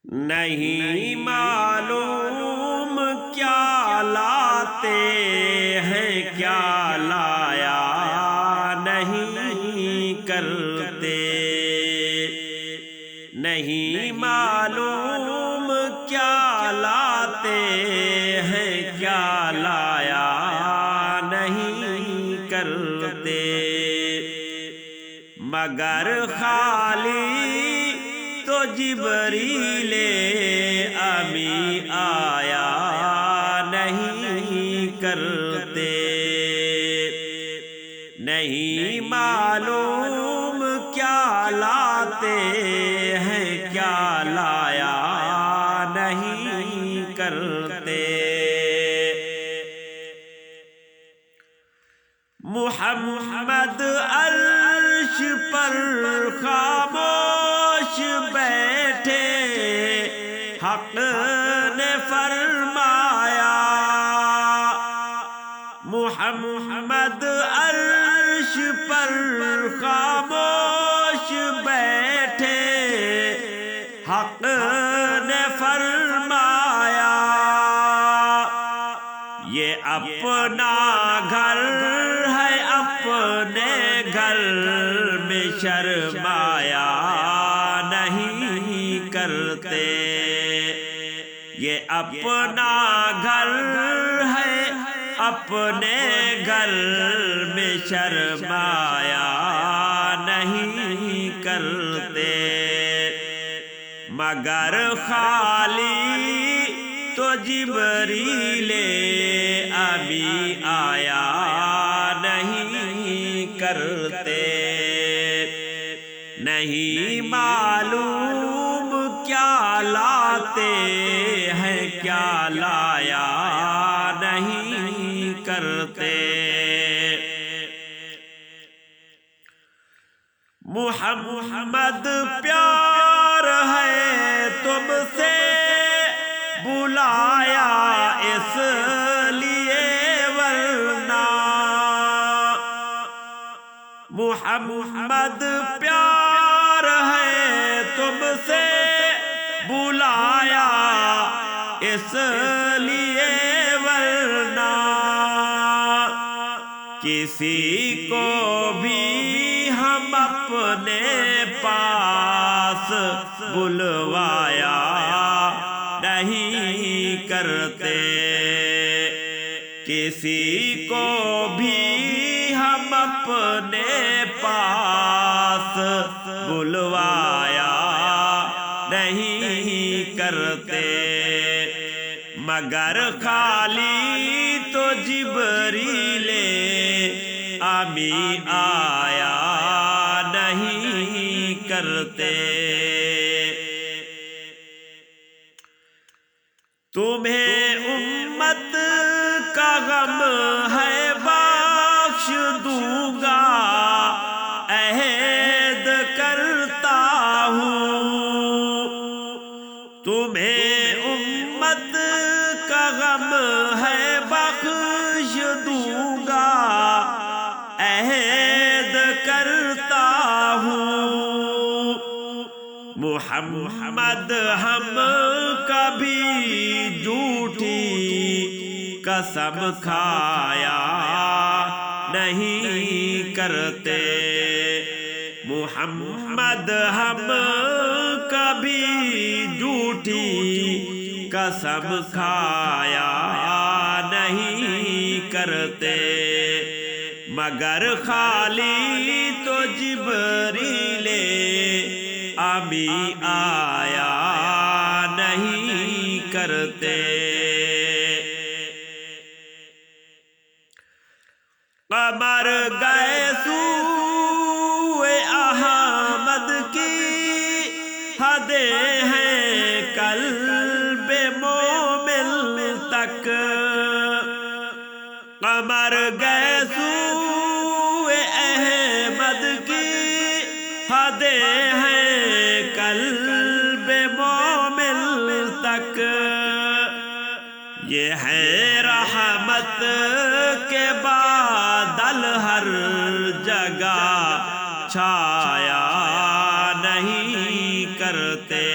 نہیں معلوم کیا لاتے ہیں، کیا لایا نہیں کرتے، نہیں معلوم کیا لاتے ہیں، کیا لایا نہیں کرتے، مگر خالی تو جبریل امی آیا نہیں کرتے، نہیں معلوم کیا لاتے ہیں، کیا لایا نہیں کرتے، محمد عرش پر خاموش بیٹھے، حق نے فرمایا، محمد عرش پر خاموش بیٹھے، حق نے فرمایا، یہ اپنا گھر ہے، اپنے گھر میں شرمایا نہیں کرتے، یہ اپنا گھر ہے، اپنے گھر میں شرمایا نہیں کرتے، مگر خالی تو جبریل امی آیا نہیں کرتے، نہیں معلوم کیا لاتے ہیں، کیا لایا نہیں کرتے، محمد پیار ہے تم سے بلایا اس لیے، ورنہ محمد پیار ہے تم سے بلایا اس لیے، ورنہ کسی کو بھی ہم اپنے پاس بلوایا نہیں کرتے، کسی کو بھی ہم اپنے پاس بلوایا نہیں کرتے، مگر خالی تو جبریل امی آیا نہیں کرتے، تمہیں امت کا غم ہے بخش دوں گا، عہد کرتا ہوں، تمہیں امت کا غم ہے بخش دوں گا، عہد کرتا ہوں، محمد ہم کبھی جھوٹی قسم کھایا نہیں کرتے، محمد ہم کبھی جھوٹی قسم کھایا نہیں کرتے، مگر خالی تو جبریل امی آیا نہیں کرتے، قمر گئے سوئے احمد کی حدیں ہیں قلب مومن تک، قمر گئے سوئے احمد کی حدیں ہیں قلب مومن تک، یہ ہے رحمت کے بادل ہر جگہ چھایا نہیں کرتے،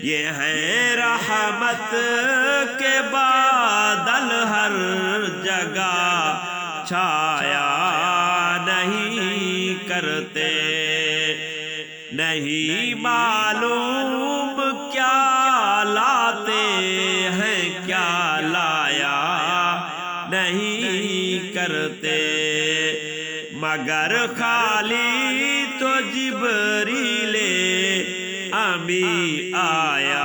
یہ ہے رحمت کے بادل ہر جگہ چھایا نہیں کرتے، نہیں معلوم کیا لاتے ہیں، کیا لایا نہیں کرتے، مگر خالی تو جبریل امی آیا